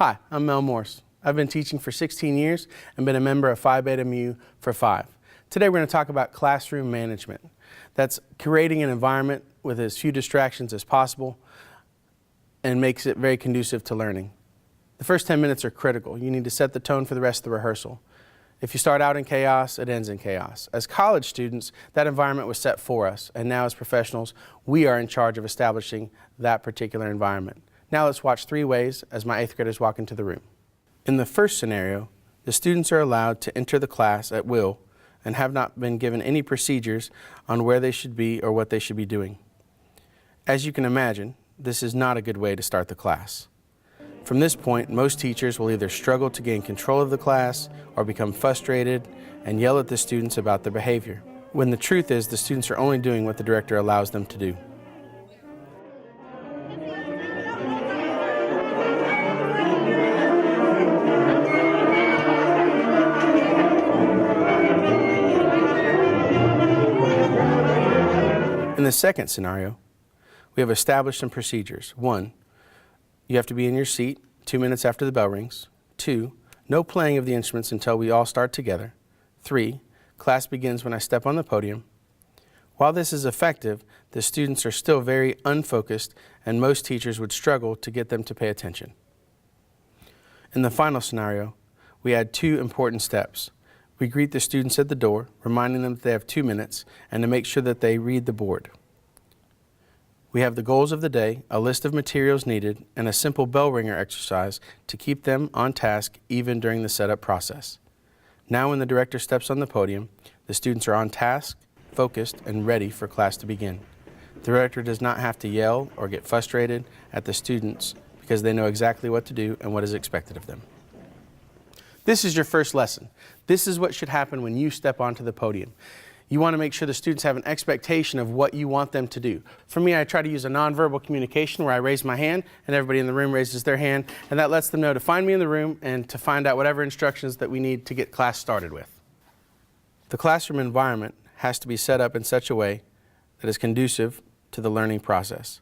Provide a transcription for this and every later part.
Hi, I'm Mel Morse. I've been teaching for 16 years and been a member of Phi Beta Mu for 5. Today we're going to talk about classroom management. That's creating an environment with as few distractions as possible and makes it very conducive to learning. The first 10 minutes are critical. You need to set the tone for the rest of the rehearsal. If you start out in chaos, it ends in chaos. As college students, that environment was set for us, and now as professionals, we are in charge of establishing that particular environment. Now let's watch 3 ways as my 8th graders walk into the room. In the first scenario, the students are allowed to enter the class at will and have not been given any procedures on where they should be or what they should be doing. As you can imagine, this is not a good way to start the class. From this point, most teachers will either struggle to gain control of the class or become frustrated and yell at the students about their behavior, when the truth is the students are only doing what the director allows them to do. In the second scenario, we have established some procedures. 1, you have to be in your seat 2 minutes after the bell rings. 2, no playing of the instruments until we all start together. 3, class begins when I step on the podium. While this is effective, the students are still very unfocused and most teachers would struggle to get them to pay attention. In the final scenario, we add 2 important steps. We greet the students at the door, reminding them that they have 2 minutes and to make sure that they read the board. We have the goals of the day, a list of materials needed, and a simple bell ringer exercise to keep them on task even during the setup process. Now when the director steps on the podium, the students are on task, focused, and ready for class to begin. The director does not have to yell or get frustrated at the students because they know exactly what to do and what is expected of them. This is your first lesson. This is what should happen when you step onto the podium. You want to make sure the students have an expectation of what you want them to do. For me, I try to use a nonverbal communication where I raise my hand and everybody in the room raises their hand, and that lets them know to find me in the room and to find out whatever instructions that we need to get class started with. The classroom environment has to be set up in such a way that is conducive to the learning process.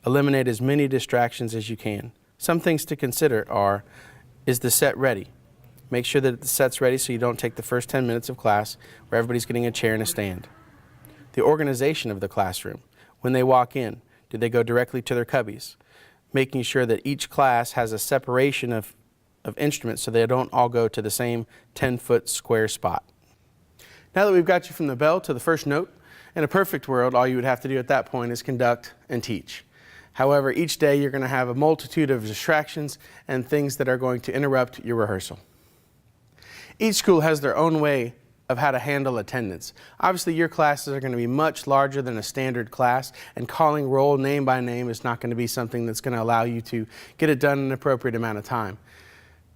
Eliminate as many distractions as you can. Some things to consider are, is the set ready? Make sure that the set's ready so you don't take the first 10 minutes of class where everybody's getting a chair and a stand. The organization of the classroom. When they walk in, do they go directly to their cubbies? Making sure that each class has a separation of instruments so they don't all go to the same 10-foot square spot. Now that we've got you from the bell to the first note, in a perfect world, all you would have to do at that point is conduct and teach. However, each day you're going to have a multitude of distractions and things that are going to interrupt your rehearsal. Each school has their own way of how to handle attendance. Obviously, your classes are going to be much larger than a standard class, and calling roll name by name is not going to be something that's going to allow you to get it done in an appropriate amount of time.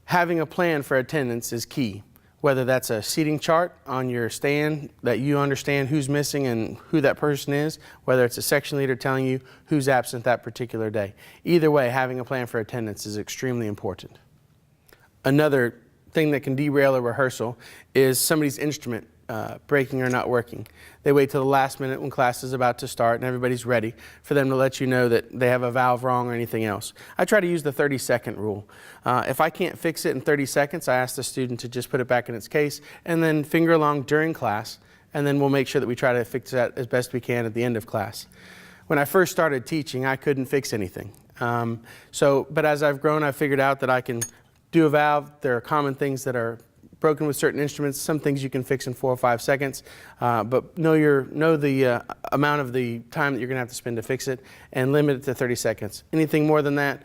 Having a plan for attendance is key, whether that's a seating chart on your stand that you understand who's missing and who that person is, whether it's a section leader telling you who's absent that particular day. Either way, having a plan for attendance is extremely important. Another thing that can derail a rehearsal is somebody's instrument breaking or not working. They wait till the last minute when class is about to start and everybody's ready for them to let you know that they have a valve wrong or anything else. I try to use the 30-second rule. If I can't fix it in 30 seconds, I ask the student to just put it back in its case and then finger along during class, and then we'll make sure that we try to fix that as best we can at the end of class. When I first started teaching, I couldn't fix anything. But as I've grown, I've figured out that I can do a valve. There are common things that are broken with certain instruments. Some things you can fix in 4 or 5 seconds, but know the amount of the time that you're going to have to spend to fix it and limit it to 30 seconds. Anything more than that,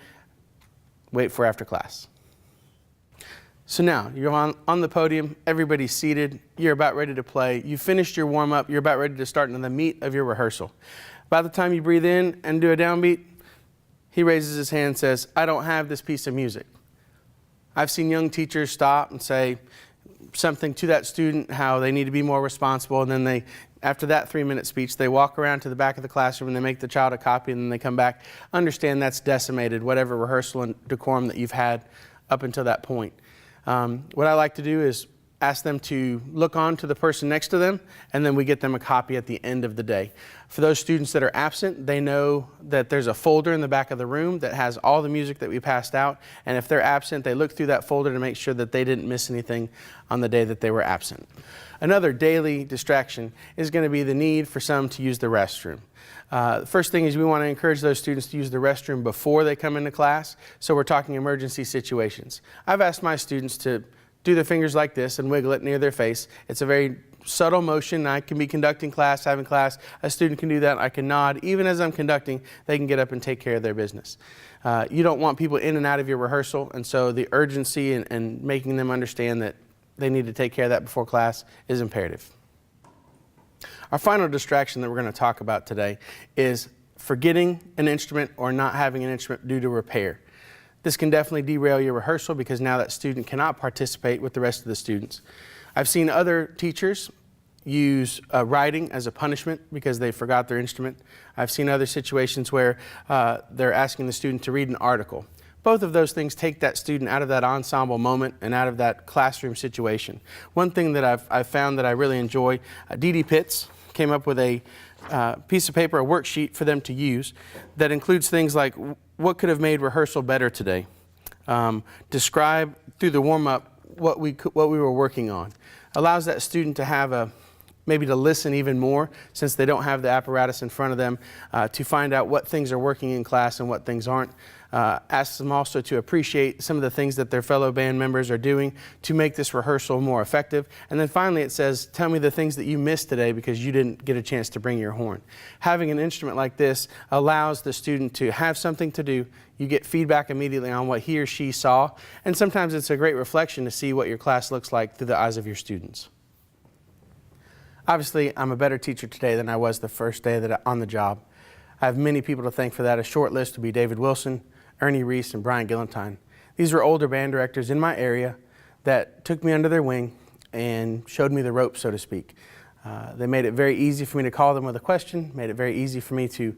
wait for after class. So now, you're on the podium, everybody's seated, you're about ready to play, you finished your warm-up, you're about ready to start into the meat of your rehearsal. By the time you breathe in and do a downbeat, he raises his hand and says, "I don't have this piece of music." I've seen young teachers stop and say something to that student, how they need to be more responsible, and then after that 3-minute speech, they walk around to the back of the classroom and they make the child a copy, and then they come back. Understand that's decimated whatever rehearsal and decorum that you've had up until that point. What I like to do is ask them to look on to the person next to them, and then we get them a copy at the end of the day. For those students that are absent, they know that there's a folder in the back of the room that has all the music that we passed out, and if they're absent, they look through that folder to make sure that they didn't miss anything on the day that they were absent. Another daily distraction is going to be the need for some to use the restroom. The first thing is we want to encourage those students to use the restroom before they come into class, so we're talking emergency situations. I've asked my students to do their fingers like this and wiggle it near their face. It's a very subtle motion. I can be conducting class, having class. A student can do that. I can nod. Even as I'm conducting, they can get up and take care of their business. You don't want people in and out of your rehearsal, and so the urgency and making them understand that they need to take care of that before class is imperative. Our final distraction that we're going to talk about today is forgetting an instrument or not having an instrument due to repair. This can definitely derail your rehearsal because now that student cannot participate with the rest of the students. I've seen other teachers use writing as a punishment because they forgot their instrument. I've seen other situations where they're asking the student to read an article. Both of those things take that student out of that ensemble moment and out of that classroom situation. One thing that I've found that I really enjoy, Dee Pitts came up with a piece of paper, a worksheet for them to use that includes things like what could have made rehearsal better today. Describe through the warm-up what we were working on. Allows that student to have maybe to listen even more since they don't have the apparatus in front of them to find out what things are working in class and what things aren't. Asks them also to appreciate some of the things that their fellow band members are doing to make this rehearsal more effective. And then finally it says, tell me the things that you missed today because you didn't get a chance to bring your horn. Having an instrument like this allows the student to have something to do. You get feedback immediately on what he or she saw, and sometimes it's a great reflection to see what your class looks like through the eyes of your students. Obviously, I'm a better teacher today than I was the first day on the job. I have many people to thank for that. A short list would be David Wilson, Ernie Reese, and Brian Gillentine. These were older band directors in my area that took me under their wing and showed me the ropes, so to speak. They made it very easy for me to call them with a question, made it very easy for me to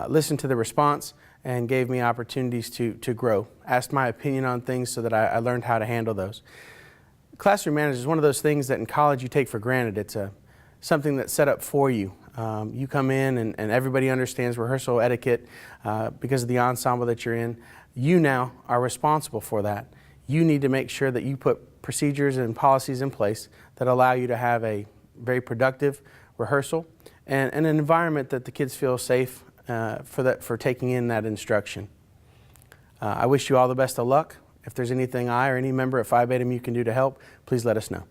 listen to the response, and gave me opportunities to grow. Asked my opinion on things so that I learned how to handle those. Classroom management is one of those things that in college you take for granted. It's something that's set up for you. You come in and everybody understands rehearsal etiquette because of the ensemble that you're in. You now are responsible for that. You need to make sure that you put procedures and policies in place that allow you to have a very productive rehearsal and an environment that the kids feel safe for taking in that instruction. I wish you all the best of luck. If there's anything I or any member at Phi Beta Mu can do to help, please let us know.